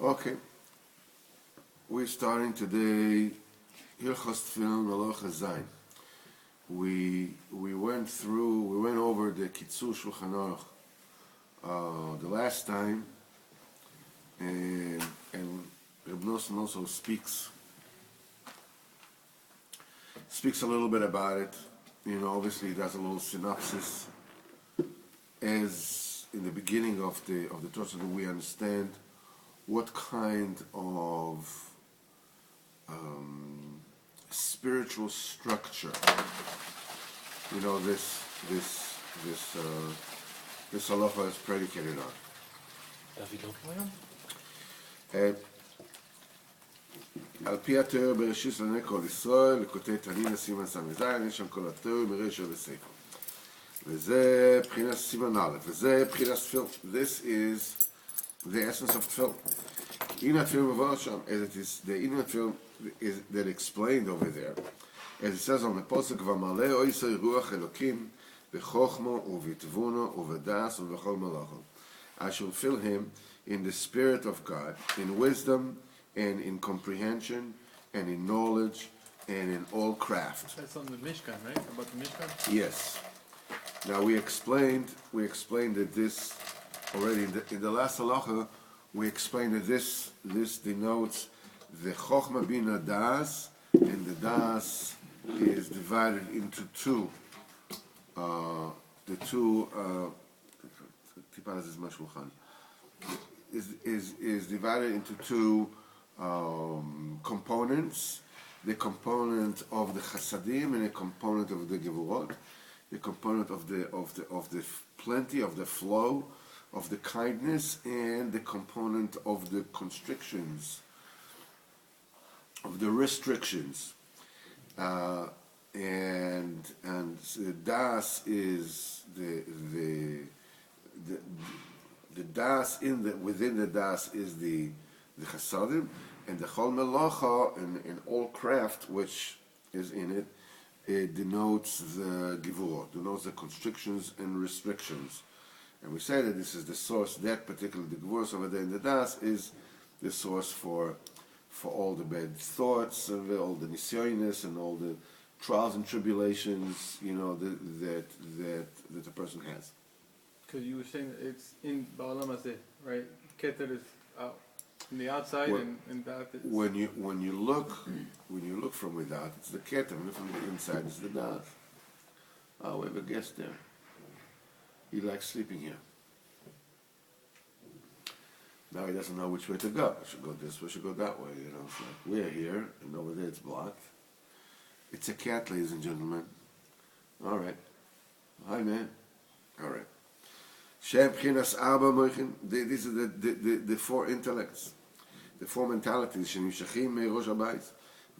Okay, we're starting today Halachos Teffilin Halacha Zayin. We went over the Kitzur Shulchan Aruch the last time, and Reb Nosson also speaks a little bit about it. Obviously he does a little synopsis as in the beginning of the Torah, so that we understand what kind of spiritual structure this halacha is predicated on. על פי התיאור בראשית לעיני כל ישראל, ליקוטי תנין סימן ס"ז, יש שם כל התיאור מראשו לספר. וזה בחינת סימן א', וזה בחינת תפיל. This is the essence of tefillin. In a film of Hashem, as it is, the in film is that explained over there, as it says on the pasuk, "V'malei oisei ruach Elokim b'chochma u'v'tvuna u'v'das u'v'chol malacha." I shall fill him in the spirit of God, in wisdom and in comprehension and in knowledge and in all craft. That's on the Mishkan, right? About the Mishkan. Yes. Now we explained that this already in the last halacha. We explained that this denotes the Chochma Bina Das, and the Das is divided into two. Is divided into two components. The component of the Chasadim and a component of the Gevurot. The component of the plenty, of the flow, of the kindness, and the component of the constrictions, of the restrictions, and das is the das within the das is the chasadim, and the chol melacha and all craft which is in it, it denotes the gevurot, denotes the constrictions and restrictions. And we say that this is the source, that particular, the Gevurah over there in the Das is the source for all the bad thoughts, and all the nisyonis, and all the trials and tribulations, that a person has. Because you were saying that it's in Ba'alam Hazeh, right? Keter is out from the outside, and that is... When you look from without, it's the Keter, and from the inside, it's the Das. Oh, we have a guest there. He likes sleeping here. Now he doesn't know which way to go. I should go this way, I should go that way. It's like we're here, and over there it's blocked. It's a cat, ladies and gentlemen. All right. Hi, man. All right. These are the four intellects, the four mentalities.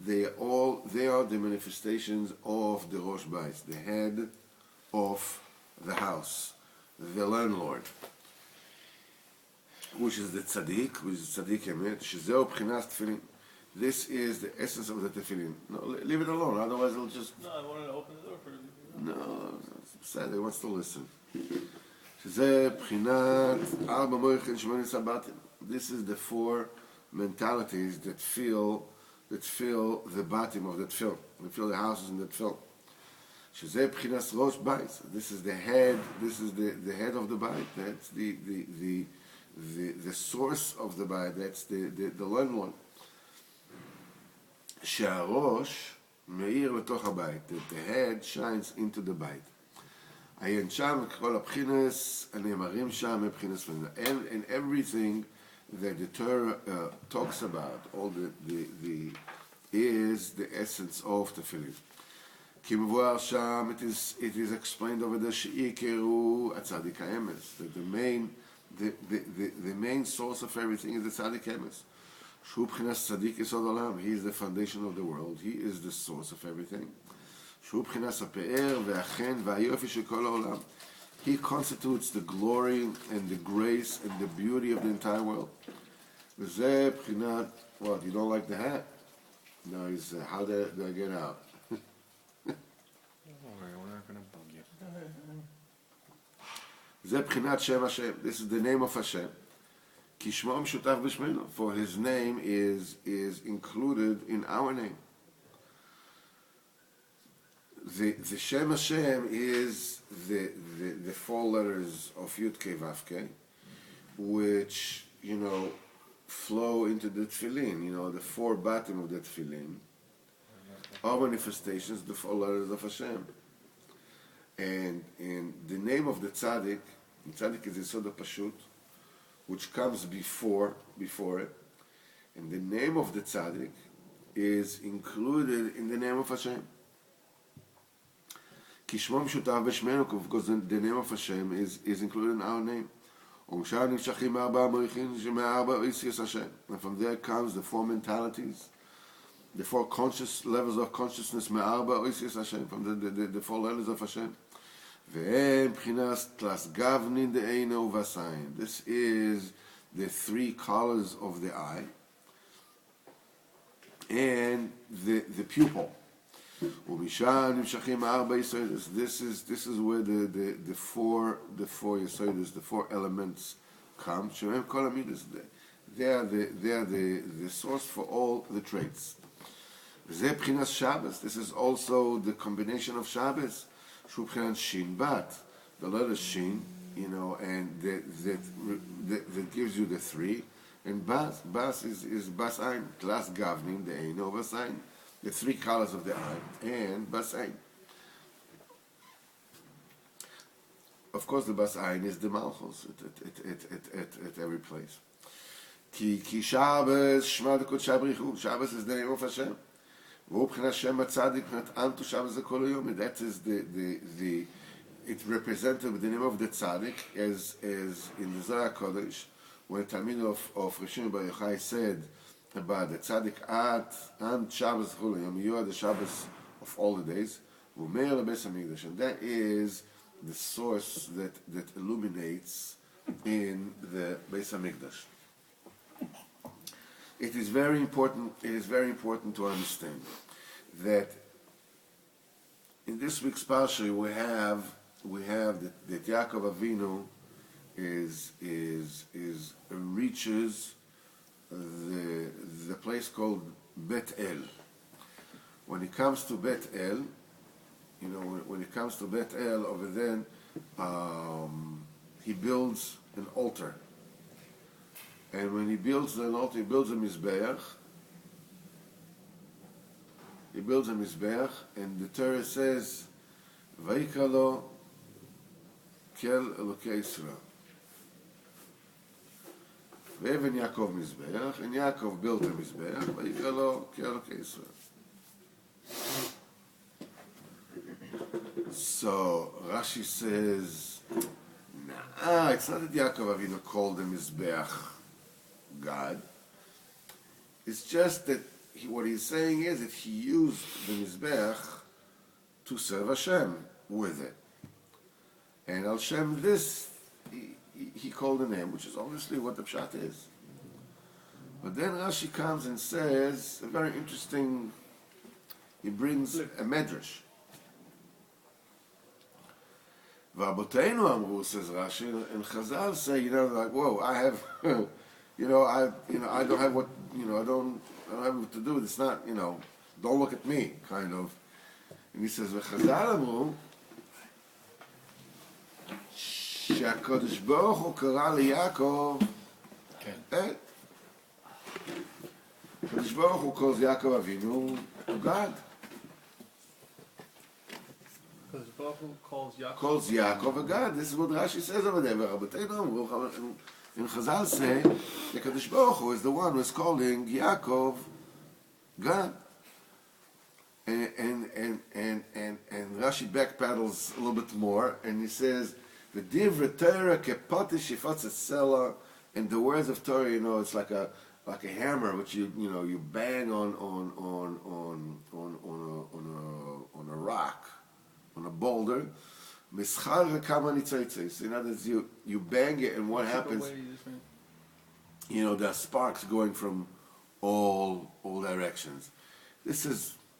They are the manifestations of the Rosh Bais, the head of the house, the landlord, which is the tzaddik, emet, shezeu b'chinas tefillin. This is the essence of the tefillin. No, leave it alone, otherwise it'll just... No, I wanted to open the door for him. No, sad, he wants to listen. Shezeu b'chinat arba moichin shmonis habatim. This is the four mentalities that fill the batim of the tefillin, that fill the houses in the tefillin. This is the head. This is the head of the bayit. That's the source of the bayit. That's the landlord. She'arosh meir letoch habayit. That the head shines into the bayit. Ayin sham kol ha'bchinas anemarim sham b'chinas v'na. And everything that the Torah talks about, all the is the essence of tefillin. It is explained over there she'ikeru atzadik ha'emes, that the main source of everything is the tzadik ha'emes. Shu b'chinas tzadik yesod olam. He is the foundation of the world. He is the source of everything. Shu b'chinas ha'pe'er ve'achen ve'ayofi shekol ha'olam. He constitutes the glory and the grace and the beauty of the entire world. V'zeh b'chinat, what, you don't like the hat? No, he's, how do I get out? This is the name of Hashem. Kishmo Mishutav B'Shmenu, for his name is included in our name. The Shem Hashem is the 4 letters of Yud Kei Vav Kei, which, flow into the Teffilin, the 4 bottom of the Teffilin, are manifestations, the 4 letters of Hashem. And the name of the tzaddik is Yesod HaPashut, which comes before it, and the name of the tzaddik is included in the name of Hashem. Kishmo Mishutav B'Shmenu, because the name of Hashem is included in our name. And from there comes the 4 mentalities, the 4 conscious levels of consciousness, from the 4 letters of Hashem. This is the 3 colors of the eye and the pupil. This is where the 4 Yesodas, the 4 elements come. They are the source for all the traits. This is also the combination of Shabbos. Shin Bat, the letter Shin, and that gives you the 3. And Bas is Bas Ein, Klas Gavnin, the Ein of Bas Ein, the 3 colors of the eye, and Bas Ein. Of course, the Bas Ein is the Malchus at every place. Ki Shabbos, Shema Dekut Shabrichu. Shabbos is the name of Hashem. That is it represented the name of the tzaddik as in the Zohar Kodesh, when Talmid of Rishon Bar Yochai said about the tzaddik and Shabbos you are the Shabbos of all the days, and that is the source that illuminates in the Beis Hamikdash. It is very important to understand that in this week's parsha we have that Yaakov Avinu reaches the place called Bet El. When he comes to Bet El, over then he builds an altar. And when he builds an altar, he builds a mizbeach. And the Torah says, "Vayikalo kel Elokei Yisrael." Ve'even Yaakov mizbeach, and Yaakov built a mizbeach. Vayikalo kel Elokei Yisrael. So Rashi says, "Nah, it's not that Yaakov Avinu called the mizbeach God. It's just that what he's saying is that he used the Mizbeach to serve Hashem with it. And Al Shem this, he called the name, which is obviously what the Pshat is. But then Rashi comes and says, a very interesting, he brings a medrash. V'aboteinu amru, says Rashi, and Chazal say, whoa, I have... I don't have what, I don't have what to do. It's not, don't look at me, kind of. And he says, "V'chazal amru, she'HaKadosh Baruch Hu kara liYaakov et." HaKadosh Baruch Hu calls Yaakov Avinu God. HaKadosh Baruch Hu calls Yaakov a God. This is what Rashi says over there. And Chazal say, the Kadosh Baruch Hu is the one who is calling Yaakov God. And Rashi backpedals a little bit more, and he says, "The divrei Torah kepotish yifatz sela," and the words of Torah, it's like a hammer which you bang on a rock, on a boulder. Mischar kama nitzotzos. In other words, you bang it, and what happens? There are sparks going from all directions. This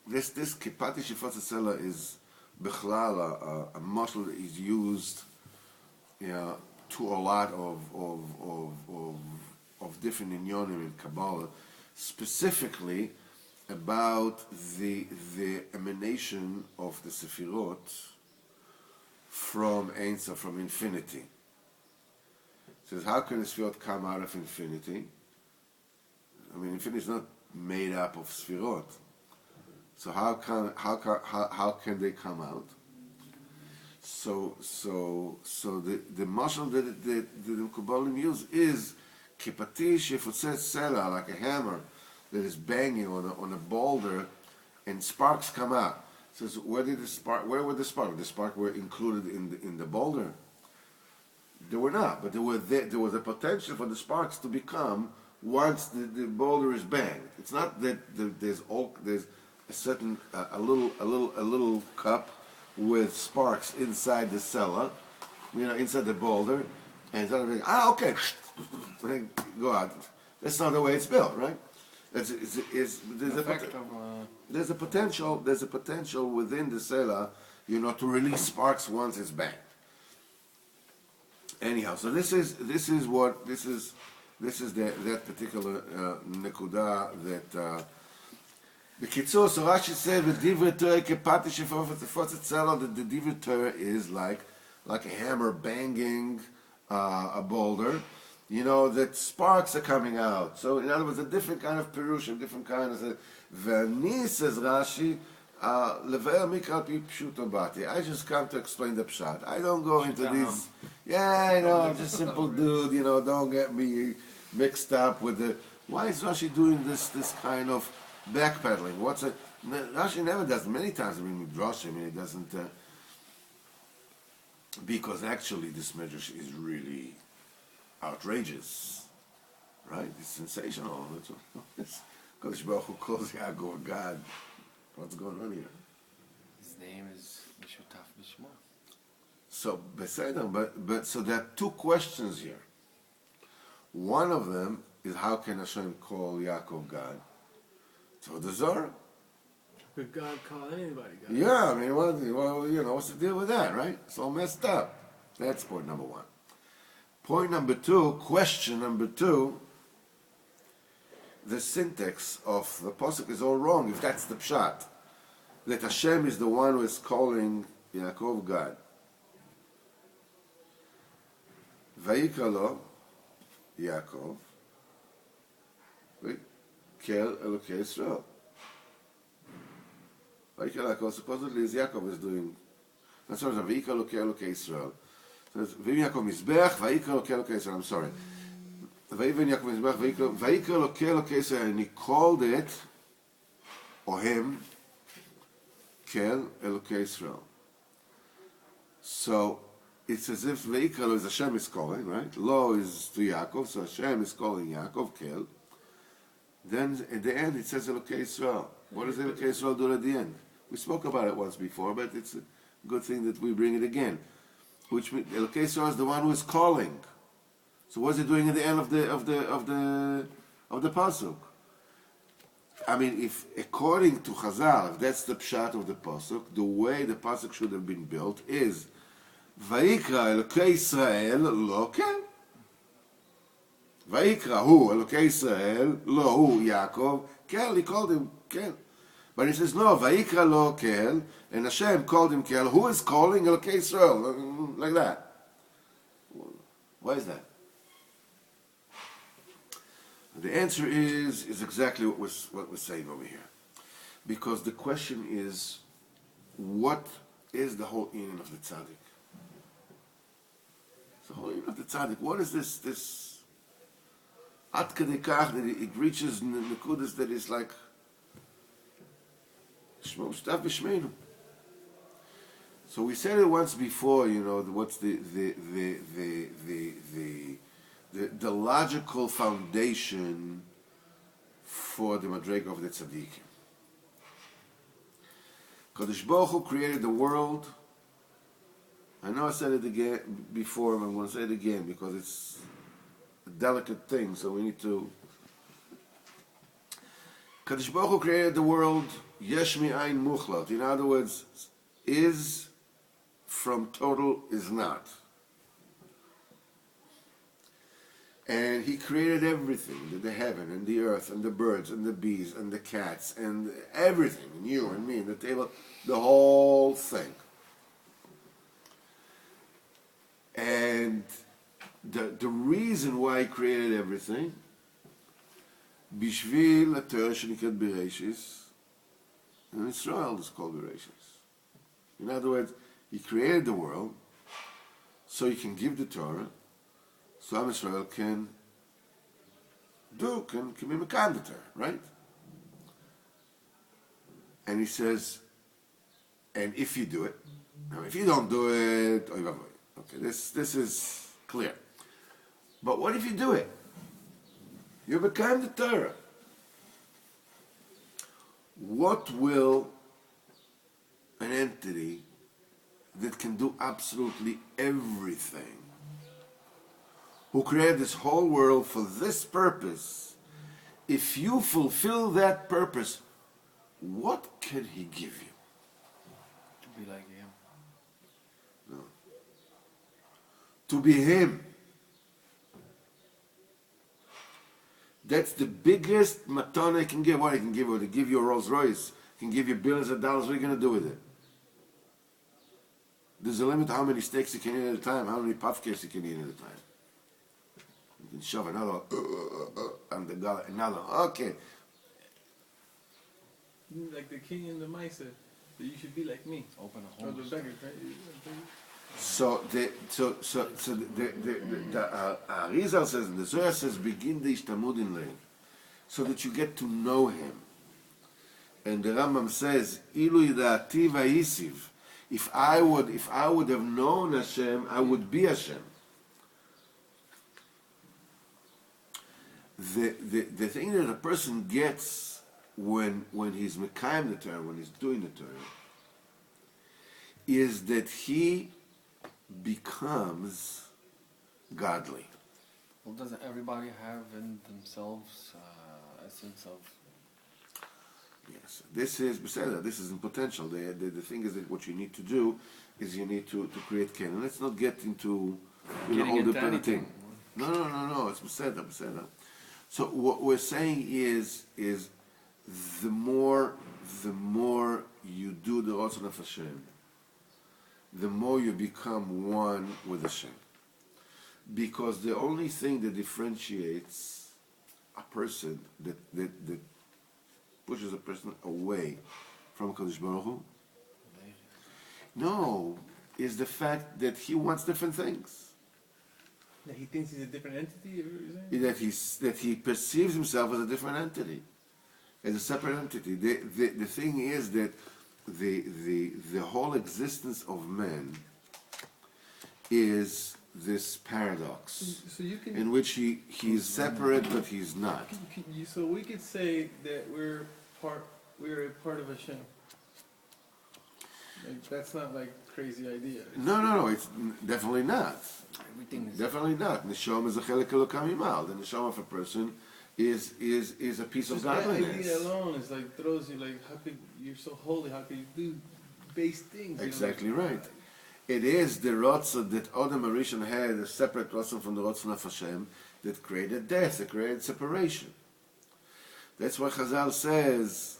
kipati shifat sela is bichlal a muscle that is used, to a lot of different inyonim in Kabbalah, specifically about the emanation of the Sefirot from Ein Sof, from infinity. It says, how can the Sefirot come out of infinity? I mean, infinity is not made up of Sefirot. So how can they come out? So the mashal that the Kabbalim use is kipatish yefutzetz sela, like a hammer that is banging on a boulder, and sparks come out. It says, where were the sparks? The sparks were included in the boulder. They were not, but there was a potential for the sparks to become once the boulder is banged. It's not that there's a certain a little cup with sparks inside the cellar, inside the boulder, and instead of being, okay, go out. That's not the way it's built, right? There's a potential within the cellar, to release sparks once it's banged. Anyhow, so this is that particular nekuda that. בקיצור, so Rashi said, the divrei Torah kepatish yefutzetz sela, that the divrei Torah is like a hammer banging a boulder, that sparks are coming out. So, in other words, a different kind of pirush, a different kind of... V'ani, says Rashi, leve'er mikra pi pshuto bati. I just come to explain the pshat. I don't go into these... I'm just a simple dude, don't get me mixed up with the... Why is Rashi doing this kind of backpedaling? Rashi never does. Many times in Midrashim, he doesn't... because actually this medrash is really outrageous, right? It's sensational. Kodesh Baruch Hu calls Yaakov God. What's going on here? His name is Mishutaf Bishmo. So, but so there are two questions here. One of them is, how can Hashem call Yaakov God? So the Zohar. Could God call anybody God? Yeah, I mean, what's the deal with that, right? It's all messed up. That's point number one. Point number two, question number two, the syntax of the pasuk is all wrong, if that's the pshat. That Hashem is the one who is calling Yaakov God. Vayikra lo Yaakov Kel Elokei Yisrael. Vayikra Yaakov, supposedly is Yaakov is doing... I'm sorry, Vayikra Elokei Yisrael. Vayim Yaakov Mizbeach, Vayikra Elokei Yisrael, I'm sorry. Vayim Yaakov Mizbeach, Vayikra Elokei Yisrael, and he called it, or him, Kel Elokei Yisrael. So, it's as if Vayikra Lo is Hashem is calling, right? Lo is to Yaakov, so Hashem is calling Yaakov, Kel. Then at the end it says Elokei Yisrael. What does Elokei Yisrael do at the end? We spoke about it once before, but it's a good thing that we bring it again. Which means Elokei Yisrael is the one who is calling. So what's he doing at the end of the pasuk? I mean, if according to Chazal, if that's the pshat of the pasuk, the way the pasuk should have been built is Vayikra Elokei Yisrael lo kel. Vayikra hu Elokei Yisrael lo hu Yaakov kel. He called him kel. But he says, no, Vayikra lo kel, and Hashem called him kel. Who is calling Elokei Yisrael? Like that. Why is that? The answer is exactly what we're saying over here. Because the question is, what is the whole inyan of the tzaddik? The whole inyan of the tzaddik, what is this Ad Kedei Kach, that it reaches nekudas that is like Shmo Shtaf B'Shmeinu. So we said it once before, what's the logical foundation for the Madrega of the Tzaddikim. Kadosh Baruch Hu created the world. I know I said it again before, but I'm going to say it again because it's a delicate thing, so we need to... Kadosh Baruch Hu created the world, yesh mi'ayin muchlat. In other words, is from total is not. And he created everything, the heaven and the earth and the birds and the bees and the cats and everything, and you and me and the table, the whole thing. And the reason why he created everything, בשביל התורה שנקראת בראשיס, and Israel is called בראשיס. In other words, he created the world so he can give the Torah, so Am Israel can be mekayem the Torah, right? And he says, and if you do it, now if you don't do it, oy vavoy. Okay, this is clear. But what if you do it? You become the Torah. What will an entity that can do absolutely everything, who created this whole world for this purpose, if you fulfill that purpose, what can he give you? To be like him. No. To be him. That's the biggest matana he can give. What he can give you? To give you a Rolls Royce. He can give you billions of dollars. What are you going to do with it? There's a limit to how many steaks you can eat at a time, how many puff cakes you can eat at a time. You can shove another and the gullet, another. Okay. Like the king and the mice said, that you should be like me. Open a Or home. the beggars, right? So the Arizal says, and the Zohar says, begin the ishtamud in lein, so that you get to know him. And the Rambam says, ilu yida'ati va'isiv. If I would have known Hashem, I would be Hashem. The thing that a person gets when he's mekayem the Torah, when he's doing the Torah, is that he becomes godly. Well, doesn't everybody have in themselves essence of? Yes, this is beseder. This is in potential. The thing is that what you need to do is you need to create canon. Let's not get into all the thing. No. It's beseder. So what we're saying is the more you do the Ratzon of Hashem, the more you become one with Hashem. Because the only thing that differentiates a person that pushes a person away from Kadosh Baruch Hu, no, is the fact that he wants different things. That he thinks he's a different entity? That he perceives himself as a different entity, as a separate entity. The thing is that the whole existence of man is this paradox, So you can, in which he's separate but he's not. so we could say that we're a part of Hashem. Like, that's not like crazy idea. No, it's definitely not. Everything is. Definitely not. Neshama is a chelik elokam imal. The neshama of a person is a piece of Just that idea godliness. alone is like throws you like, how could you're so holy? How could you do base things? Exactly right. It is the Ratzon that Adam Arishon had, a separate Ratzon from the Ratzon of Hashem, that created death, that created separation. That's why Chazal says,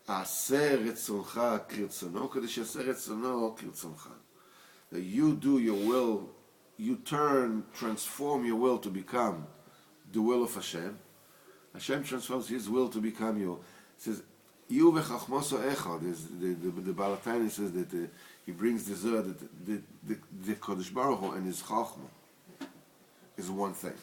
"Aseh retzoncha kirtzono, kadesh yaseh retzono kirtzoncha." That you do your will, you transform your will to become the will of Hashem. Hashem transforms His will to become your. It says, "You v'chachmoso echad." The Baal HaTanya says that he brings the Zohar that the Kodesh Baruch Hu and His Chachma is one thing.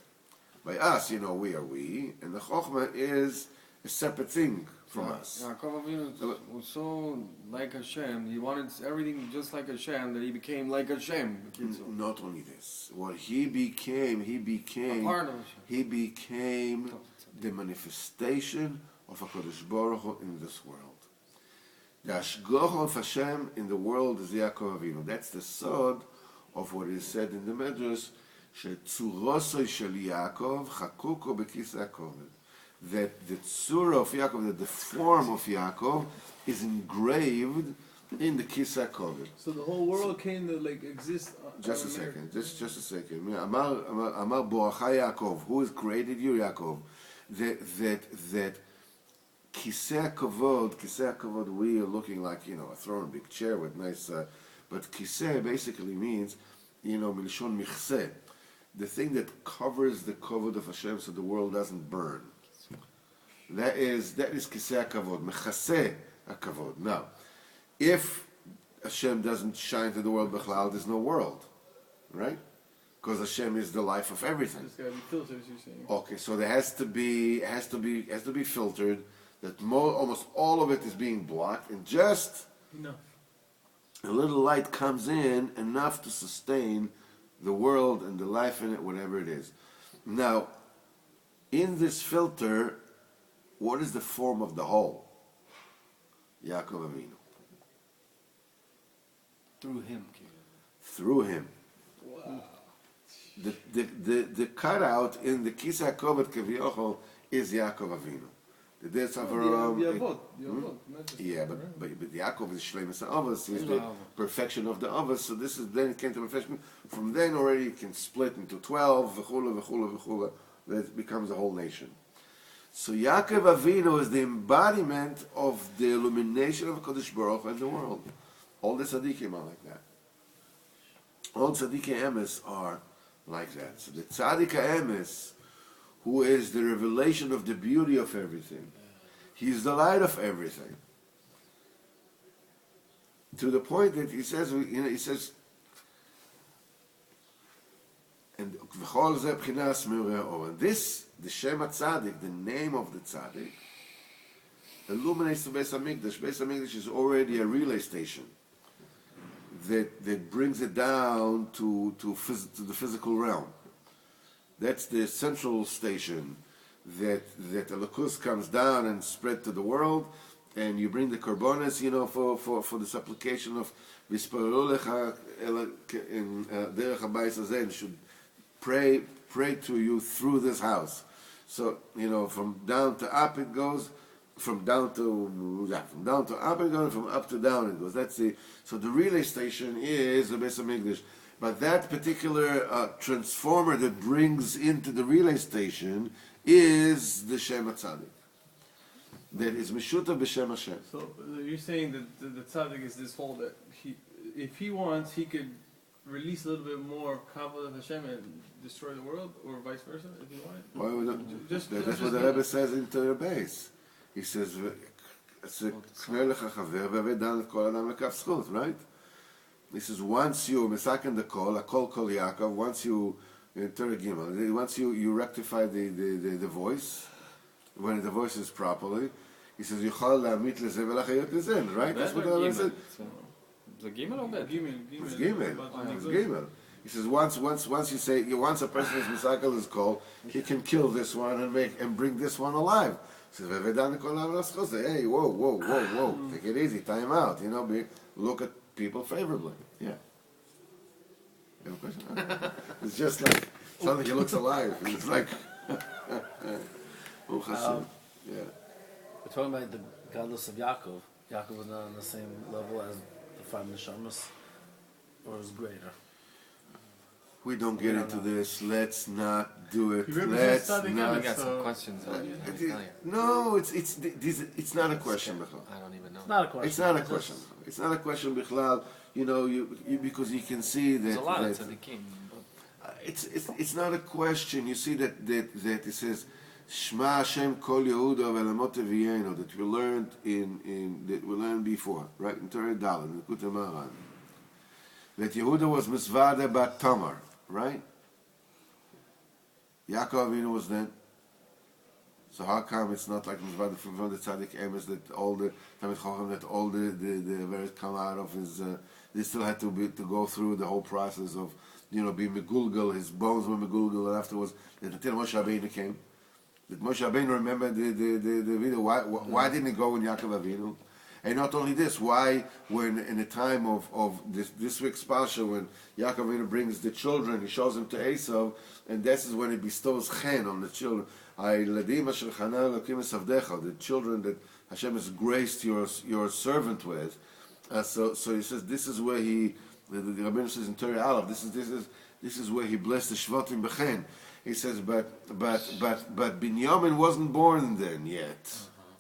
By us, we are we, and the Chachma is a separate thing from us. Yaakov Avinu was so like Hashem. He wanted everything just like Hashem that he became like Hashem. Not only this, what he became A part of Hashem. he became the manifestation of a Kodesh Baruch Hu in this world. The Ashgoch of Hashem in the world is Yaakov Avinu. That's the sod of what is said in the Medrash, שצורוסוי של יעקב חקוקו בכיס הכובד. That the tzura of Yaakov, that the form of Yaakov is engraved in the Kisei Kovod. So the whole world came to like exist. Just a on Earth. second, just a second. Amar Boacha Yaakov, who has created you, Yaakov? That Kisei Kovod, we are looking like, a throne, big chair with nice, but Kisei basically means, Milshon Michse, the thing that covers the Kovod of Hashem so the world doesn't burn. That is Kisei Kavod, Mechase HaKavod. Now, if Hashem doesn't shine to the world Bechlal, there's no world, right? Because Hashem is the life of everything. There's got to be filters, you're saying. Okay, so there has to be filtered. That almost all of it is being blocked, and just No. a little light comes in enough to sustain the world and the life in it, whatever it is. Now, in this filter, what is the form of the whole? Yaakov Avinu. Through him. Through him. Wow. The cutout in the Kisei HaKovod Kaviochol is Yaakov Avinu. The Death of Avraham. Yeah, but Yaakov is Shleimus HaAvos. He's the perfection of the Avos. So this is then it came to perfection. From then already it can split into 12. V'chula. That becomes a whole nation. So Yaakov Avinu is the embodiment of the illumination of Kodesh Baruch Hu in the world. All the tzaddikim are like that. All tzaddikim emes are like that. So the tzaddik emes, who is the revelation of the beauty of everything, he is the light of everything. To the point that he says, and this, the Shem HaTzadik, the name of the tzaddik, illuminates the Beis HaMikdash. Beis HaMikdash is already a relay station that brings it down to the physical realm. That's the central station that the Likutei comes down and spread to the world, and you bring the korbanos, for the supplication of Visparolu lecha in derech habayis hazeh, and should pray to you through this house. So from down to up it goes, from down to up it goes, from up to down it goes. So the relay station is the Beis HaMikdash. But that particular transformer that brings into the relay station is the Shem HaTzadik. That is Meshuta b'Shem Hashem. So you're saying that the tzaddik is this whole that if he wants, he could release a little bit more Kabbalah of Hashem and destroy the world, or vice versa, if he wanted? Why would That's that's what the Rebbe says into the base. He says, right? He says, once you misaken the call, a call Yaakov, once you once you rectify the voice, when the voice is properly, he says, Yuchal la'amit lezeh v'lachayot lezen, right? That's what the Rebbe said. The Gimel or Bet? It's Gimel. He says once you say once a person is misakel his call, he can kill this one and bring this one alive. He says, hey, whoa, take it easy, time out, look at people favorably. Yeah. You have a question? It's just like, it's not like he looks alive. It's like, yeah. We're talking about the godless of Yaakov. Yaakov was not on the same level as the five neshamas, or is greater. We don't get into this. Let's not do it. You remember Let's this study not. We got some questions on it. No, it's not a question, Bichlal. I don't even know. It's not a question. It's not a question. It's not a question, Bichlal. You because you can see that. There's a lot of tzaddikim. It's not a question. You see that it says Shema Hashem Kol Yehuda Ve'Lamot V'Yenu, that we learned that we learned before, right in Torah Daled in Likutei Moharan, that Yehuda was Misvada Bat Tamar, right? Yaakov Avinu was then. So how come it's not like Misvada from the Tzaddik Emes that all the Talmid Chacham, that all the verse come out of his? They still had to go through the whole process of be megulgal. His bones were megulgal, and afterwards until Moshe Rabbeinu came. Did Moshe Rabbeinu remember the video? Why didn't he go in Yaakov Avinu? And not only this, why when in the time of this week's parsha, when Yaakov Avinu brings the children, he shows them to Esau, and this is when he bestows chen on the children. The children that Hashem has graced your servant with, So he says this is where the Rabbeinu says in Torah Aleph, this is where he blessed the Shvatim Bechen. He says, but Binyamin wasn't born then yet.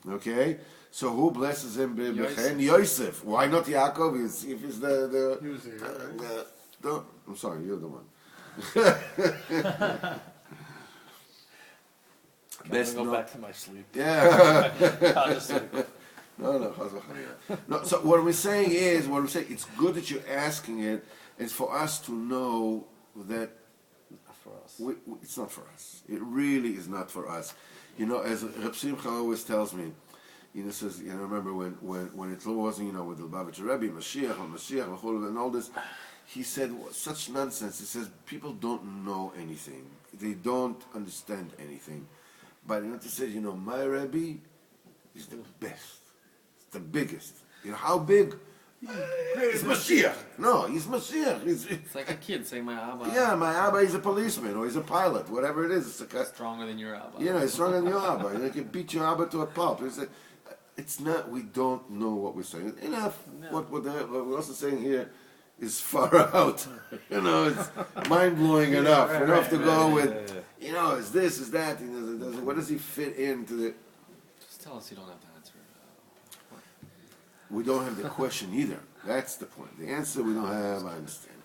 Okay, so who blesses him Bechen? Yosef. Why not Yaakov? If it's the He was here, right? no, I'm sorry, you're the one. Best go back to my sleep. Yeah. Honestly. No. No. So what we're saying is, it's good that you're asking it. It's for us to know that Not for us. it's not for us. It really is not for us. You know, as Reb Simcha always tells me, says, remember when it wasn't, with the Lubavitcher Rebbe, Mashiach, and all this, he said such nonsense. He says people don't know anything. They don't understand anything. But he says, my Rebbe is the best. It's the biggest. How big? He's Mashiach. No, he's Mashiach. It's like a kid saying my Abba. Yeah, my Abba is a policeman or he's a pilot, whatever it is. It's Stronger than your Abba. he's stronger than your Abba. They can beat your Abba to a pulp. It's not, we don't know what we're saying. Enough. No. What we're also saying here is far out. It's mind-blowing enough. Enough to go with, is this, is that. What does he fit into the... Just tell us you don't have to answer. We don't have the question either. That's the point. The answer we don't have, I understand.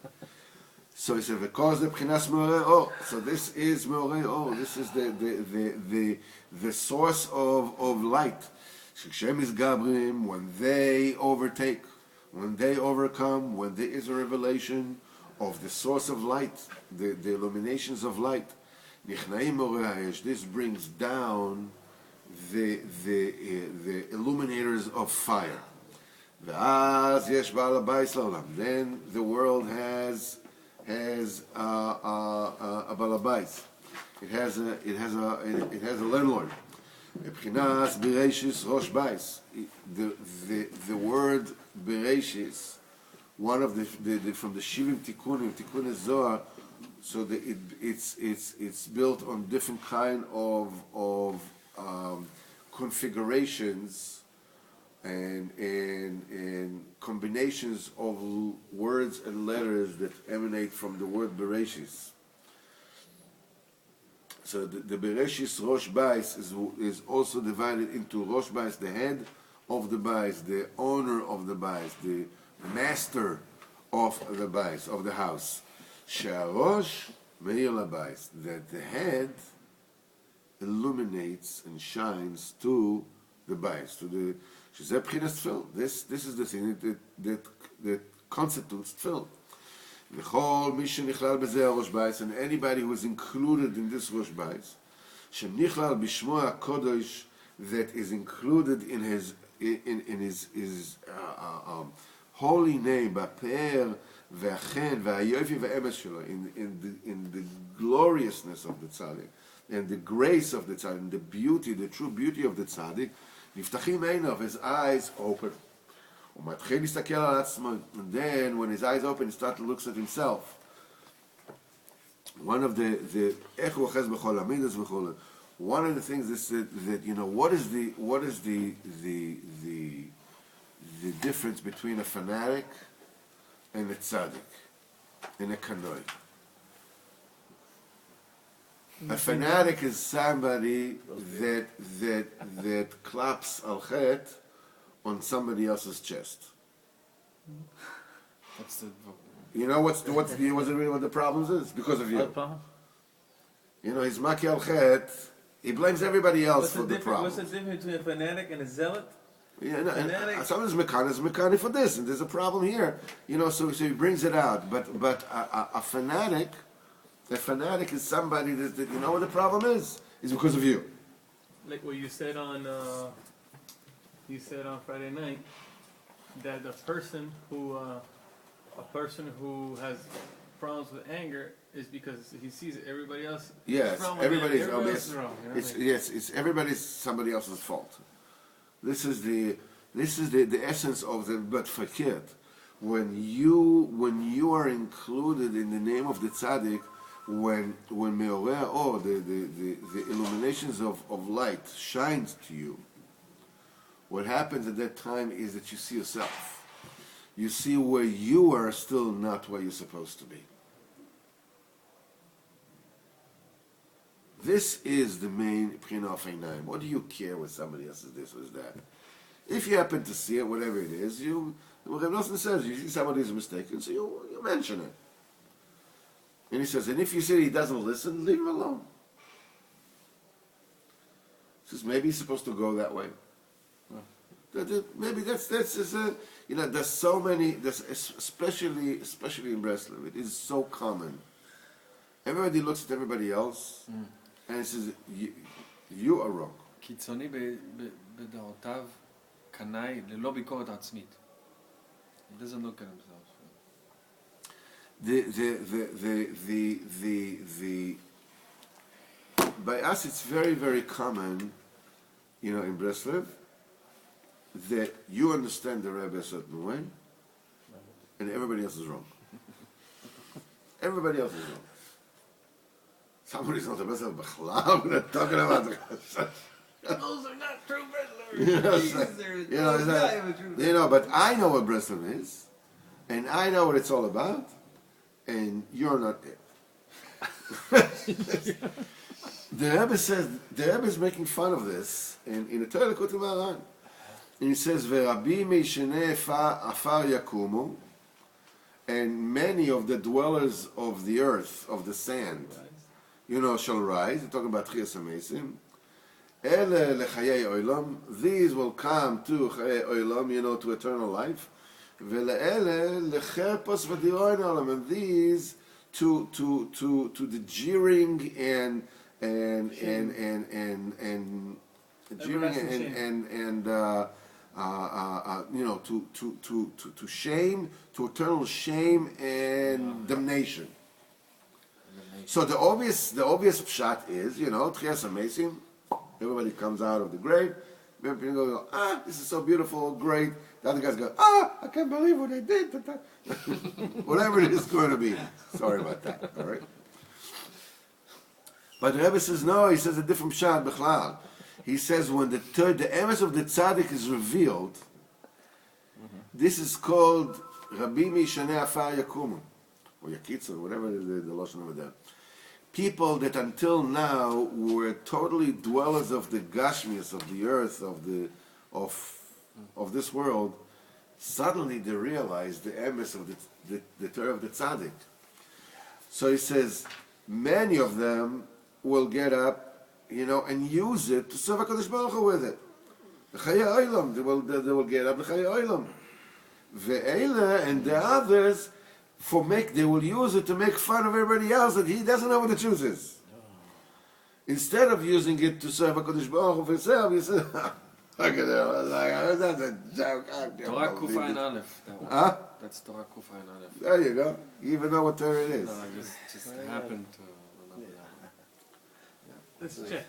So he said, because the B'chinas Meorei Or. So this is Meorei Or. This is the source of light. Shekshem is Gabrim, when they overtake, when they overcome, when there is a revelation of the source of light, the illuminations of light. Nichnaim Meorei Ha'esh. This brings down the illuminators of fire. V'az yesh ba'al habayis la'olam. Then the world has a ba'al habayis. It has a landlord. B'chinas Bereishis Rosh Bayis. The word Bereishis, one of the from the Shivim Tikkunim Zohar, so it's built on different kind of configurations and combinations of words and letters that emanate from the word Bereshis. So the Bereshis Rosh Bais is also divided into Rosh Bais, the head of the Bais, the owner of the Bais, the master of the Bais, of the house. She'arosh Meir LaBais, that the head illuminates and shines to the Bais, to the Shezeh B'chinas Tefilin. This is the thing that constitutes Tefilin. V'chol mi shenichlal b'zeh Rosh Bais, and anybody who is included in this Rosh Bais, shenichlal b'shmo HaKodesh, that is included in his holy name, b'per v'achen v'ayofi v'emes shelo, in the gloriousness of the tzaddik, and the grace of the tzaddik, and the beauty, the true beauty of the tzaddik, niftachi meinav, his eyes open. And then when his eyes open, he starts to look at himself. One of the one of the things is that what is the difference between a fanatic and a tzaddik and a kanoi? A fanatic is somebody that claps al chet on somebody else's chest. What's the... What the problems is? Because of you. What problem? He's maki al chet. He blames everybody else for the problem. What's the difference between a fanatic and a zealot? Someone's mechanic for this, and there's a problem here. So he brings it out. But a fanatic is somebody that what the problem is? It's because of you. Like what you said on Friday night, that the person who has problems with anger is because he sees everybody else. Yes, wrong. everybody Everybody else else is wrong. it's everybody's somebody else's fault. This is the essence of the but fakir. When you are included in the name of the tzaddik, when meorei or the illuminations of light shines to you, what happens at that time is that you see yourself. you see where you are still not where you're supposed to be. This is the main Pchina of Einayim. What do you care what somebody else is this or is that? If you happen to see it, whatever it is, Reb Nosson says, you see somebody is mistaken, so you mention it. And he says, and if you see he doesn't listen, leave him alone. He says, maybe he's supposed to go that way. Maybe that's just there's so many, especially in Breslov, it is so common. Everybody looks at everybody else and says, you are wrong. קיצוני בדעותיו, קנאי, ללא ביקורת עצמית. He doesn't look at himself. By us it's very, very common, in Breslov, that you understand the Rebbe a certain way, and everybody else is wrong. Everybody else is wrong. Somebody's not the Breslov B'chlal, we're not talking about Those are not true but I know what Breslov is, and I know what it's all about, and you're not it. The Rebbe is making fun of this in the Torah Likutei Maharan. And he says, "Ve'rabi meishenei afar yakumu," and many of the dwellers of the earth, of the sand, shall rise. We're talking about Tchias HaMeisim. Ele lechayei olam. These will come to chayei olam, to eternal life. Ve'le'ele lecherpos v'diroin olam, and these to the jeering and to shame, to eternal shame and damnation. So the obvious pshat is, Tchias HaMeisim, everybody comes out of the grave, people go, this is so beautiful, great. The other guys go, I can't believe what they did. Whatever it is going to be. Sorry about that, all right? But the Rebbe says, no, he says a different pshat, b'chlal. He says when the emes of the tzaddik is revealed, this is called Rabbi Mishanei Afar Yakumu, or Yakitzer, whatever the lashon over there. People that until now were totally dwellers of the gashmias, of the earth, of this world, suddenly they realize the emes of the Torah of the tzaddik. So he says, many of them will get up, and use it to serve HaKadosh Baruch Hu with it. The Chayei Olam, they will get up the Chayei Olam. Ve'ele and the others, they will use it to make fun of everybody else that he doesn't know what the truth is. Instead of using it to serve HaKadosh Baruch Hu for himself, he says, look at that, that's a joke. Torah Kufayin Aleph. Huh? That's Torah Kufayin Aleph. There you go. You even know what Torah it is. No, I just happened to remember that. Let's check.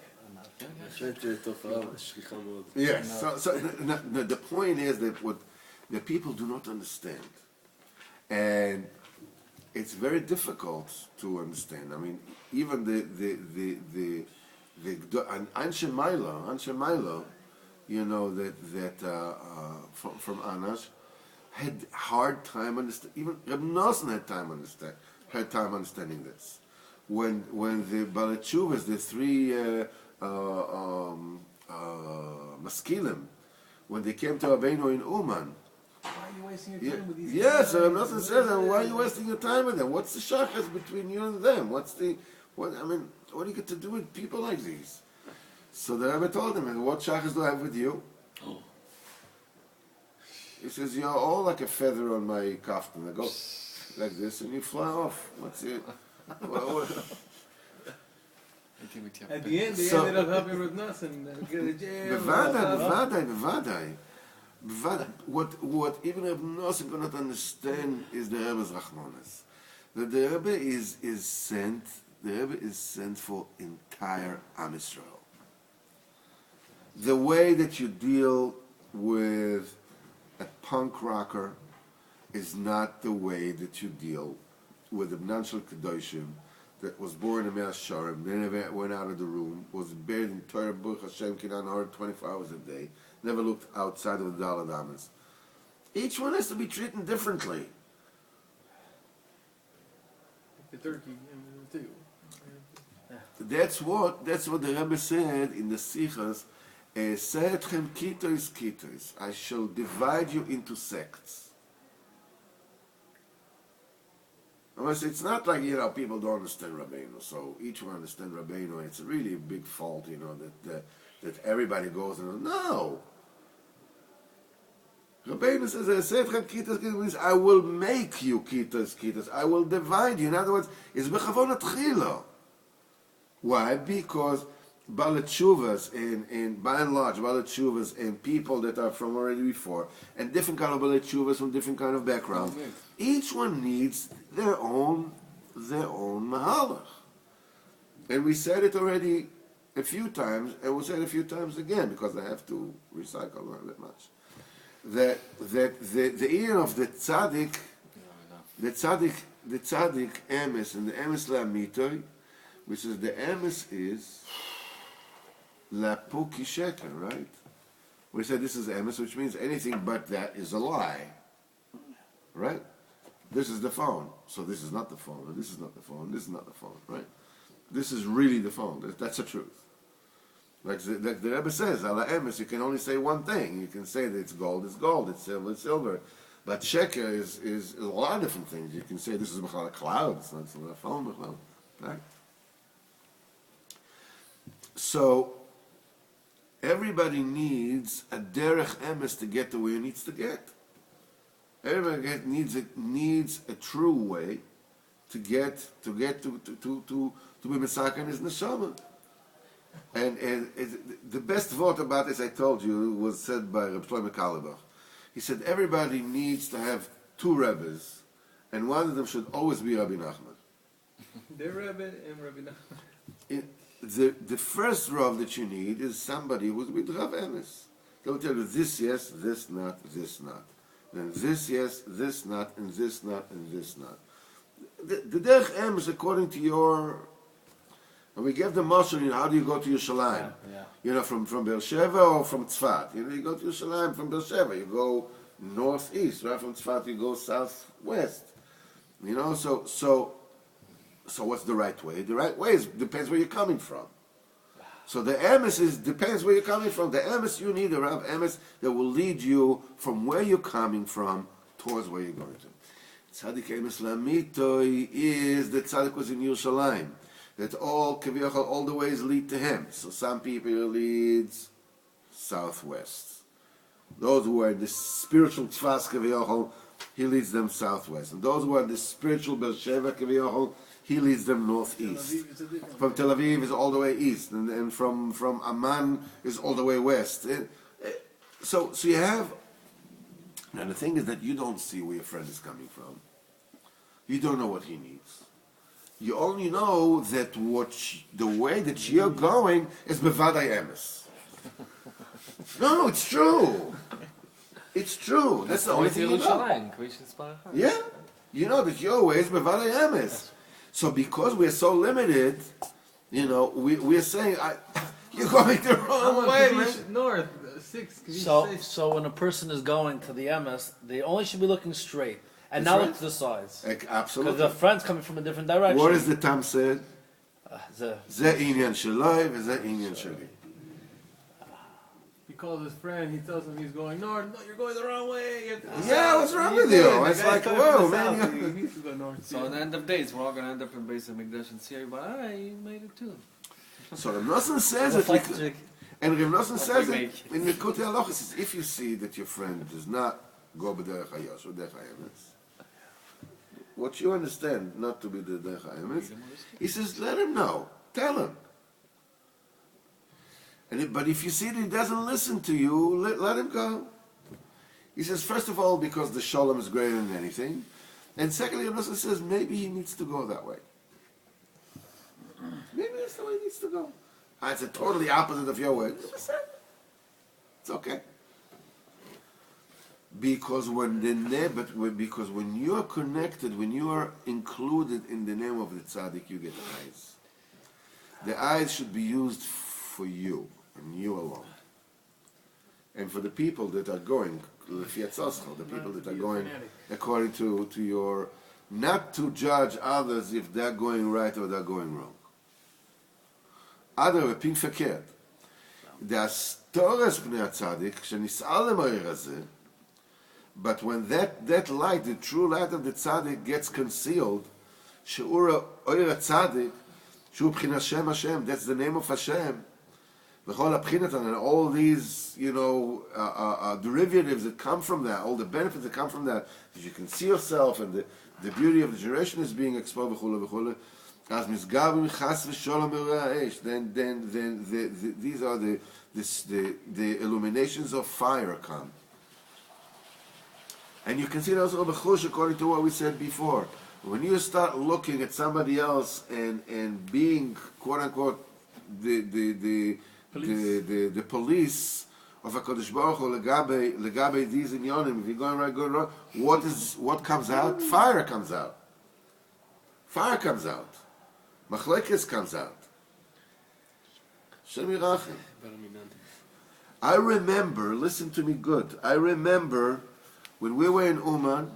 Yes. So the point is that what the people do not understand, and it's very difficult to understand. I mean, even the Anshe Milo, from Anash, had hard time understanding. Even Reb Nosson had time understanding this. When the Balachuvas, the three Maskilim, when they came to Rabbeinu in Uman. Why are you wasting your time with these Yes, Reb Nosson says, why are you wasting your time with them? What's the shachas between you and them? What do you get to do with people like these? So the Rebbe told him, what shachas do I have with you? Oh. He says, you're all like a feather on my kaftan. I go like this and you fly off. What's it? At the end, they ended up helping with Nas and get a jail. Bevadai. What even Reb Nosson cannot understand is the Rebbe's Rachmanis. That the Rebbe is sent for entire Am Yisrael. The way that you deal with a punk rocker is not the way that you deal with a B'nan Shel Kedoshim that was born in Mea Sharim, then went out of the room, was buried in Torah Baruch Hashem Kinan Or 24 hours a day, never looked outside of the Daled Amas. Each one has to be treated differently. The turkey, too. That's what the Rebbe said in the Sichas. Se'etchem kitois kitois. I shall divide you into sects. Unless it's not like, people don't understand Rabbeinu, so each one understands Rabbeinu, and it's really a big fault, that everybody goes and no. Rabbeinu says, "Se'etchem kitos kitos," means I will make you kitos kitos. I will divide you. In other words, it's bechavon atchila. Why? Because Baalei Teshuvas and by and large Baalei Teshuvas and people that are from already before and different kind of Baalei Teshuvas from different kind of background, each one needs their own mahalach. And we said it already a few times, and we'll say it a few times again because I have to recycle a bit much. That the ear of the tzaddik, the tzaddik emes and the emes la'amitoi, which is the emes is lapuki sheker, right? We said this is emes, which means anything but that is a lie, right? This is the phone, so this is not the phone, and this is not the phone, this is not the phone, right? This is really the phone. That's the truth. Like the Rebbe says, ala emes, you can only say one thing. You can say that it's gold, it's silver, it's silver. But sheker is a lot of different things. You can say this is a cloud, it's not a phone, right? So everybody needs a derech emes to get to where he needs to get. Everybody needs a true way to get to be Mesaka in his neshama. And the best thought about this I told you was said by Reb Shlomo Carlebach. He said everybody needs to have two Rebbes, and one of them should always be Rabbi Nachman. The Rebbe and Rabbi Nachman. The first Rav that you need is somebody who's with Rav Emes. They'll tell you this yes, this not, this not. Then this yes, this not, and this not, and this not. The Derech Emes according to your... And we give the mashal, how do you go to Yerushalayim? Yeah. From Beersheva or from Tzfat. You go to Yerushalayim from Beersheva. You go northeast, right? From Tzfat you go southwest. So what's the right way? The right way depends where you're coming from. So the emes depends where you're coming from. The emes, you need a Rav emes that will lead you from where you're coming from towards where you're going to. Tzaddik emes lamitoi is the tzaddik was in Yerushalayim. That all the ways lead to him. So some people leads southwest. Those who are in the spiritual tzfas kaviyachol, he leads them southwest. And those who are in the spiritual Beersheva kaviyachol, he leads them northeast. From Tel Aviv is all the way east, and from Amman is all the way west. So you have, and the thing is that you don't see where your friend is coming from. You don't know what he needs. You only know that the way that you're going is bevadai emes. No, it's true. It's true. That's the only thing you know. Yeah, you know that your way is bevadai emes. So because we're so limited, we're saying you're going the wrong way, man. North 6. So when a person is going to the emes, they only should be looking straight. And That's now right. look to the sides. Absolutely. Because the friend's coming from a different direction. What is the Tam said? The Ze inyan shaloi, v'ze inyan shali. He calls his friend, he tells him he's going north. No, you're going the wrong way. You have to go Yeah, south. what's wrong He's with you? good. It's The guy's like, coming whoa, from the man, south. you- He needs to go north. So at the end of days, we're all going to end up in Beis HaMikdash and see everybody, you made it too. So Rav Nosson says Well, it, like- and Rav Nosson says we it in Likutei Halachos. If you see that your friend does not go b'derech hayosh or derech hayemes, what you understand not to be the derech hayemes, he says, let him know, tell him. But if you see that he doesn't listen to you, let him go. He says, first of all, because the shalom is greater than anything, and secondly, Rav Nosson says maybe he needs to go that way. Maybe that's the way he needs to go. It's a totally opposite of your way. It's okay. Because when you are connected, when you are included in the name of the tzaddik, you get eyes. The eyes should be used for you and you alone. and for the people that are going, the people that are going according to your, not to judge others if they're going right or they're going wrong. Other pin verkehrt. Das Torres Pnei HaTzadik, שנסער למאיר הזה, but when that light, the true light of the tzaddik gets concealed, שאור הצדיק, שהוא בחינת שם השם, that's the name of Hashem, וכל הבחינת, and all these, derivatives that come from that, all the benefits that come from that, that you can see yourself, and the beauty of the generation is being exposed, וכו'. אז משגב חס ושלום מאורי האש, then these are the illuminations of fire come. And you can see that also b'chush, according to what we said before. When you start looking at somebody else and being, quote unquote, the police of HaKadosh Baruch Hu legabe these inyonim, if you're going right, going wrong, what comes out? Fire comes out. Fire comes out. Machlekes comes out. Shem Yirachem. I remember, listen to me good, I remember when we were in Uman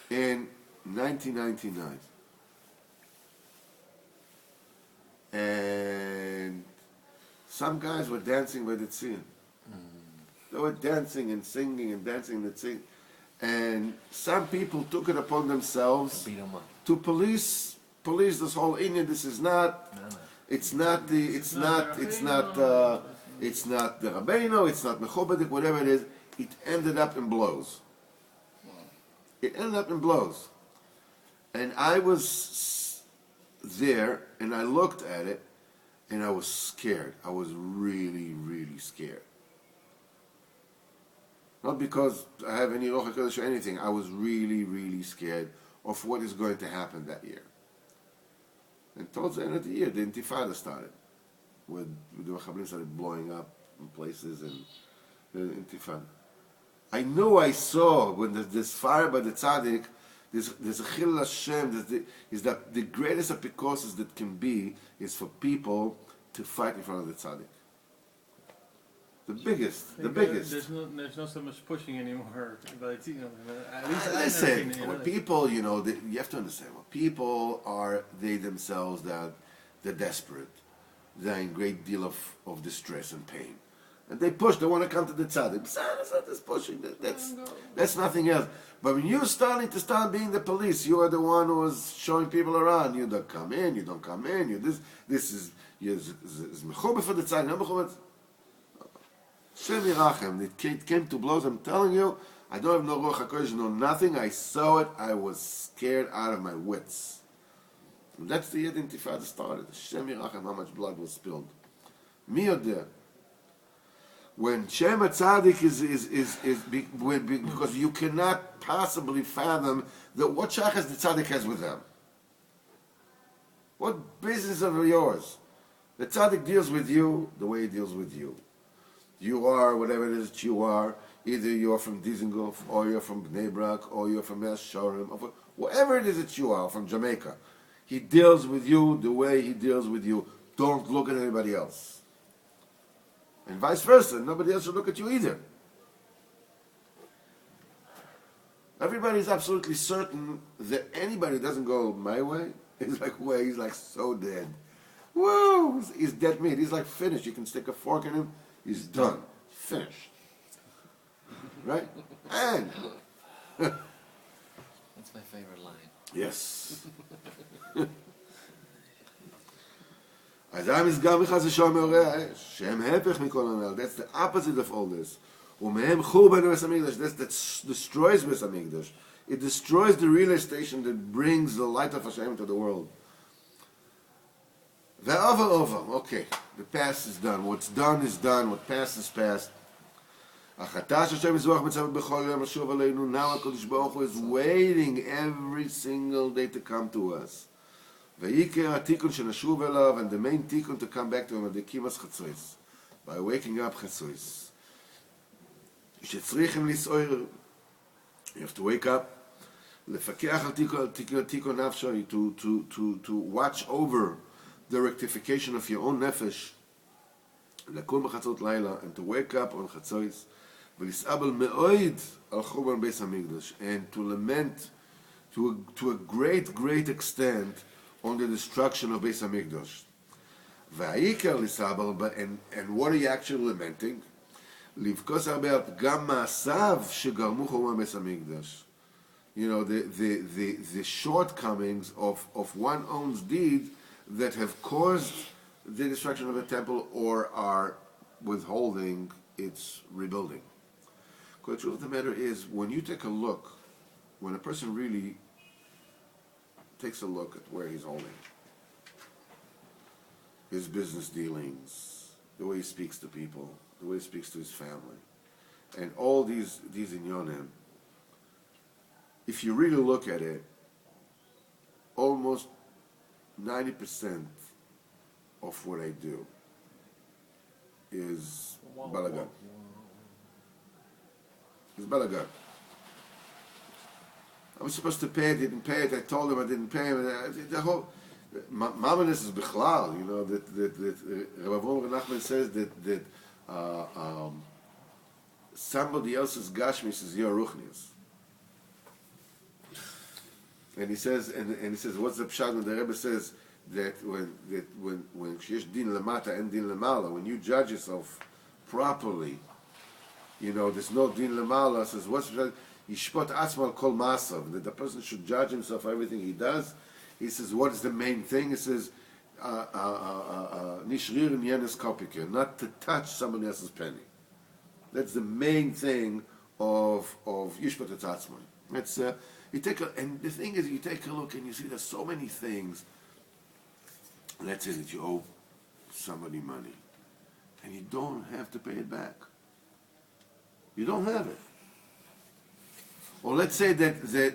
in 1999, and some guys were dancing by the tzin. They were dancing and singing and dancing and singing, and some people took it upon themselves to police this whole Indian. This is not. It's not the Rabbeinu. It's not Mechobadik. Whatever it is, it ended up in blows. It ended up in blows, and I was there, and I looked at it, and I was scared. I was really, really scared. Not because I have any Roch HaKodesh or anything. I was really, really scared of what is going to happen that year. And towards the end of the year, the Intifada started, when the Machablim started blowing up in places, and the Intifada. I knew I saw when there's this fire by the tzaddik, there's a Chil Hashem, is that the greatest apikosis that can be is for people to fight in front of the tzaddik. The biggest. There's not so much pushing anymore. But at least listen, when people, you have to understand, when people are, they themselves, they're desperate, they're in great deal of distress and pain. And they push, they want to come to the tzaddik. It's not this pushing, that's nothing else. But when you're starting to being the police, you are the one who is showing people around. You don't come in, you don't come in, this is mechubah for the tzaddik, not mechubah. Shem Yirachem, it came to blows. I'm telling you, I don't have no Ruach HaKodesh, no nothing. I saw it, I was scared out of my wits. And that's the year the Intifada started. Shem Yirachem, how much blood was spilled. Mi yodeh. When Shem HaTzadik is because you cannot possibly fathom what shachas the tzaddik has with them. What business of yours? The tzaddik deals with you the way he deals with you. You are whatever it is that you are. Either you are from Dizengoff, or you're from Bnei Brak, or you're from Mea Shorim, or whatever it is that you are, from Jamaica. He deals with you the way he deals with you. Don't look at anybody else. And vice versa, nobody else should look at you either. Everybody's absolutely certain that anybody doesn't go my way, he's like so dead. Whoa, he's dead meat. He's like finished. You can stick a fork in him. He's done. Finished. Right? And that's my favorite line. yes. אז המסגר מחס ושם מאורי האש, שהם הפך מכל הנעל. That's the opposite of all this. ומהם חורבן בית המקדש. That destroys בית המקדש. It destroys the relay station that brings the light of Hashem to the world. Over. Okay, the past is done. What's done is done. What passed is past. Now HaKadosh Baruch Hu is waiting every single day to come to us. And the main tikkun to come back to him, the kimas chatzois, by waking up chatzois. You have to wake up. To watch over the rectification of your own nefesh, לקום בחצות לילה, and to wake up on חצויס, ולסאבל מאוד על חורבן בית המקדש, and to lament to a great extent on the destruction of בית המקדש. והעיקר לסאבל, and what are you actually lamenting? לבכוס הרבה על פגם מעשיו שגרמו חורבן בית המקדש. You know, the shortcomings of one's own deed that have caused the destruction of a temple or are withholding its rebuilding. The truth of the matter is, when you take a look, when a person really takes a look at where he's holding, his business dealings, the way he speaks to people, the way he speaks to his family, and all these inyonim, if you really look at it, almost 90% of what I do is balagan. It's balagan. I was supposed to pay it, didn't pay it, I told him I didn't pay him. The whole Mamanis is Bichlal, you know, that Rav Avram Nachman says that somebody else's Gashmis is your Ruchnius. And he says, what's the pshat when the Rebbe says that when sheyesh din lamata and din lamala, when you judge yourself properly, you know, there's no din lamala. Says what's the pshat? Yishpot atzmal kol masav, that the person should judge himself for everything he does. He says, what is the main thing? He says, nishrir yenes kopike, not to touch somebody else's penny. That's the main thing of yishpot atzmal. It's you take and the thing is, you take a look and you see there's so many things. Let's say that you owe somebody money, and you don't have to pay it back. You don't have it. Or let's say that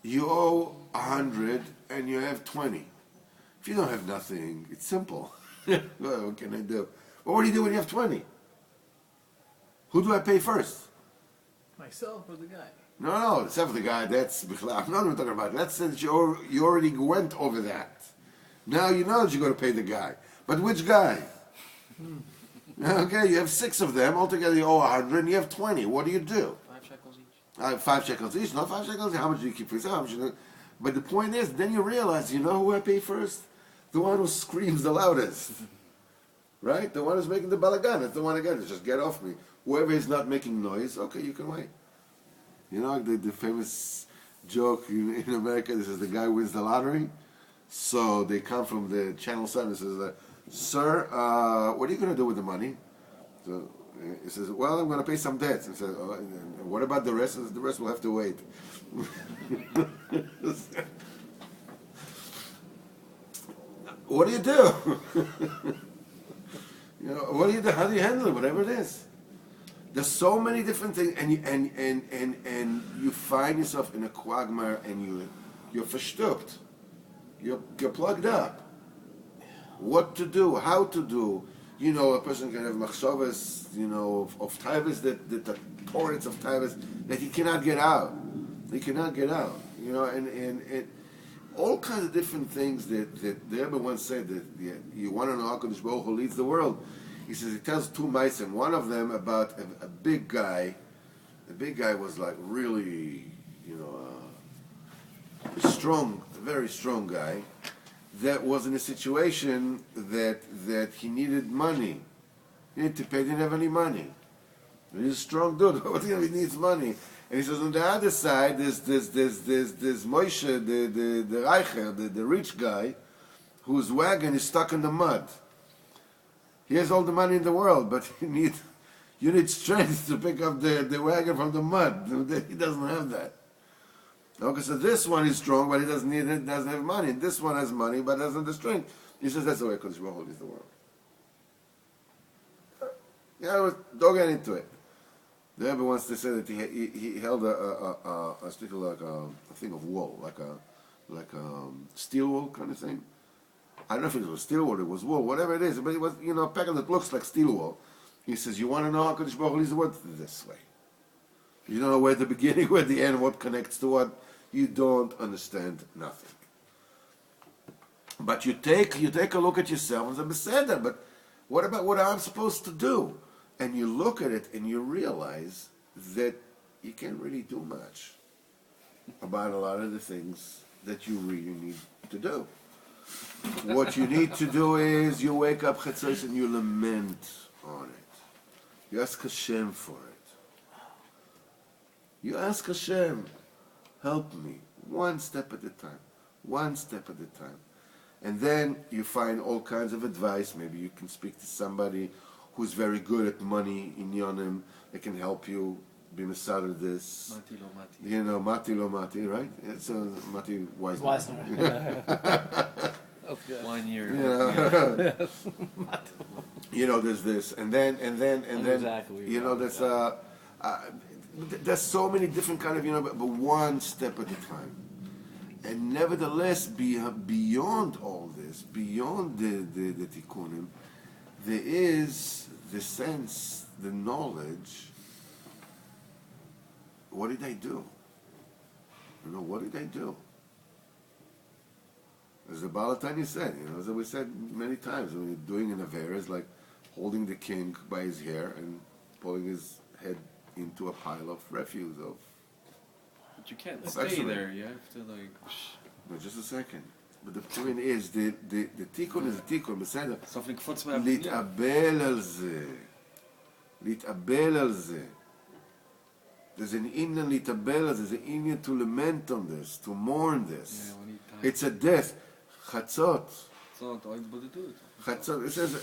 you owe 100 and you have 20. If you don't have nothing, it's simple. Well, what can I do? Well, what do you do when you have 20? Who do I pay first? Myself or the guy? No, except for the guy, that's Bichlal. I'm not even talking about that. Let's say that you already went over that. Now you know that you're going to pay the guy. But which guy? Okay, you have 6 of them. Altogether you owe 100 and you have 20. What do you do? 5 shekels each. 5 shekels each, not 5 shekels. How much do you keep for yourself? How much do you... But the point is, then you realize, you know who I pay first? The one who screams the loudest. Right? The one who's making the balagan. That's the one again. Just get off me. Whoever is not making noise, okay, you can wait. You know, the famous joke in America, this is the guy wins the lottery. So they come from the Channel 7 and says, sir, what are you going to do with the money? So he says, well, I'm going to pay some debts. He says, oh, and what about the rest? He says, the rest will have to wait. What do you do? You know, what do you do? How do you handle it? Whatever it is. There's so many different things, and you find yourself in a quagmire, and you're verstupt. You're plugged up. What to do? How to do? You know, a person can have machshavas, you know, of taivas that the torrents of taivas that he cannot get out. He cannot get out. You know, and all kinds of different things that the Rebbe once said that you want to know how Kadosh Baruch Hu leads the world. He says, he tells 2 mice, and one of them about a big guy. The big guy was like really, you know, a very strong guy that was in a situation that he needed money. He needed to pay, didn't have any money. He's a strong dude, but he needs money. And he says, on the other side, there's Moshe, the Reicher, the rich guy, whose wagon is stuck in the mud. He has all the money in the world, but you need strength to pick up the wagon from the mud. He doesn't have that. Okay, so this one is strong, but he doesn't have money. This one has money, but doesn't have the strength. He says that's the way Kadosh Baruch Hu leads the world. Yeah, don't get into it. The Rebbe wants to say that he held a stick like a thing of wool, like a steel wool kind of thing. I don't know if it was steel wool, it was wool, whatever it is, but it was, you know, a packet that looks like steel wool. He says, you want to know how Kadosh Baruch Hu leads the world? This way. You don't know where the beginning, where the end, what connects to what. You don't understand nothing. But you take a look at yourself and say, but What about what I'm supposed to do? And you look at it and you realize that you can't really do much about a lot of the things that you really need to do. What you need to do is you wake up Chatzos and you lament on it. You ask Hashem for it. You ask Hashem, help me, one step at a time, one step at a time. And then you find all kinds of advice. Maybe you can speak to somebody who's very good at money in Yonim. They can help you be Masada this. Mati lo mati. You know, Mati lo Mati, right? It's Mati Weisner. Weisner. Okay. 1 year. Yeah. You know, there's this, and then, Exactly. you know, there's so many different kind of, you know, but one step at a time. And nevertheless, beyond all this, beyond the tikkunim, there is the sense, the knowledge. What did I do? You know, what did I do? As the Balatani said, you know, as we said many times, when you're doing an affair, it's like holding the king by his hair and pulling his head into a pile of refuse of. But you can't Well, stay actually- there. You have to like. No, just a second. But the point is, the tikkun is a tikkun, בסדר. בסוף לקפוץ מהבניין. להתאבל על זה. להתאבל על זה. There's an עניין להתאבל על זה. There's an עניין to lament on this, to mourn this. Yeah, we need time. It's a death. חצות. זאת או התבודדות. חצות. It says,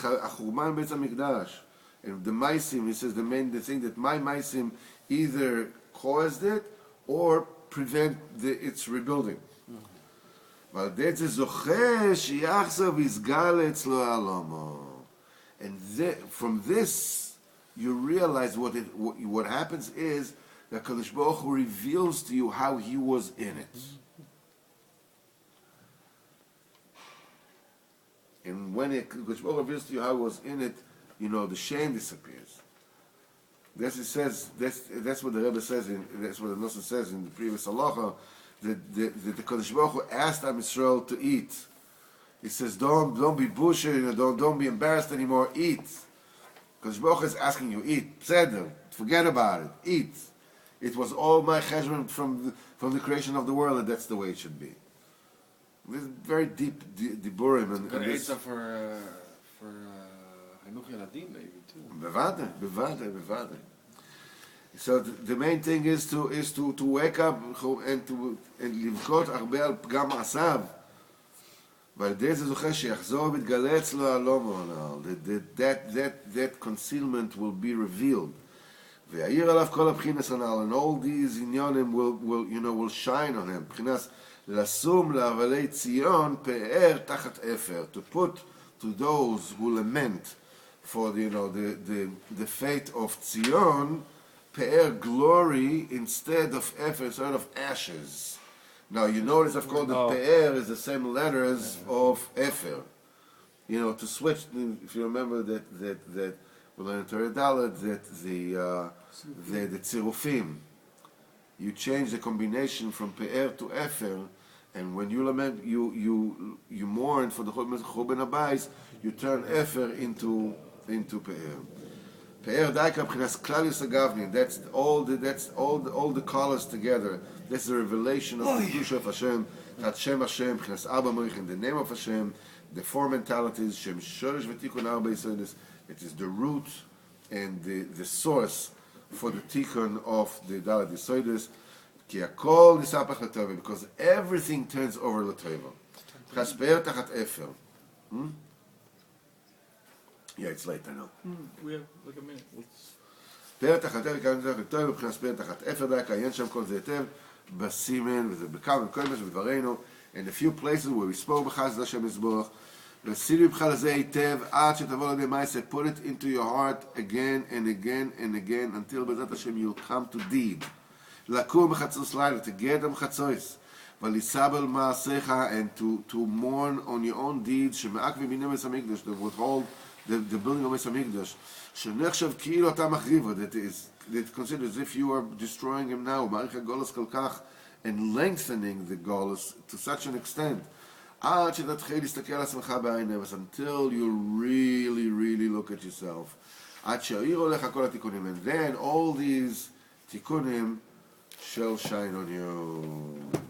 החורבן בית המקדש. And the maisim, he says, the thing that my maisim either caused it or prevent its rebuilding. ועל ידי זה זוכה שיחזור ויסגל אצלו העלומו. And from this, you realize what happens is that Kadosh Baruch Hu reveals to you how he was in it. And when Kadosh Baruch Hu reveals to you how he was in it, you know, the shame disappears. That's it says. That's what the Rebbe says. That's what the Nosson says in the previous halacha. That the Kodesh Baruch Hu asked Am Yisrael to eat. He says, don't be bushy, you know, don't be embarrassed anymore. Eat. Kodesh Baruch Hu is asking you, eat. Pseder. Forget about it. Eat. It was all my cheshbon from the creation of the world, and that's the way it should be. This is very deep diburim and Good this. answer for Hanuch Yeladim maybe too. Bevade. So the main thing is to wake up and לבכות הרבה על פגם מעשיו. ועל ידי זה זוכה שיחזור ויתגלה אצלו הלומו הנ"ל. That concealment will be revealed. ויעיר עליו כל הבחינס הנ"ל. And all these עניונים will shine on him. מבחינס לשום לאבלי ציון פאר תחת אפר. To put to those who lament for the fate of Zion, Pe'er glory instead of Efer, instead of ashes. Now you notice, of course, that Pe'er is the same letters of Efer. You know, to switch. If you remember that we learned in Torah Dalet that the tzirufim, you change the combination from Pe'er to Efer, and when you lament, you mourn for the Churban Habayis, you turn Efer into Pe'er. Pe'er daika b'chinas klal yisagavni. That's all the colors together. That's the revelation of the Kedusha of Hashem. That Shem Hashem b'chinas Abba Moich, in the name of Hashem. The four mentalities. Shem Shorish v'Tikun Arba Yisodis. It is the root and the source for the Tikun of the Dalet Yisodis. Ki hakol nisapach l'tova, because everything turns over l'tova. B'chinas Pe'er tachat Efer. Yeah, it's late, I know. We have like a minute. פאר תחת אפר, כאן תחת טוב, מבחינת פאר תחת אפר דקה, עיין שם כל זה היטב, בסימן, וזה בכמה וכל מה שבדברנו, and a few places where we spoke בחסד השם יזבוח, ושימי בך לזה היטב, עד שתבוא לידי מעשה, put it into your heart again and again and again, until בעזרת השם you'll come to deed. לקום בחצוס לילה, to get them חצוס, ולסבל מעשיך, and to mourn on your own deeds, שמעכבים מיני מס המקדש, to withhold the building of Beis Hamikdash, שנחשב כאילו אתה מחריבו, that considered as if you are destroying him now, מאריך הגולוס כל כך, and lengthening the golus to such an extent, עד שתתחיל להסתכל על עצמך בעין נבס, until you really, really look at yourself. עד שיאירו לך כל התיקונים. And then all these תיקונים shall shine on you.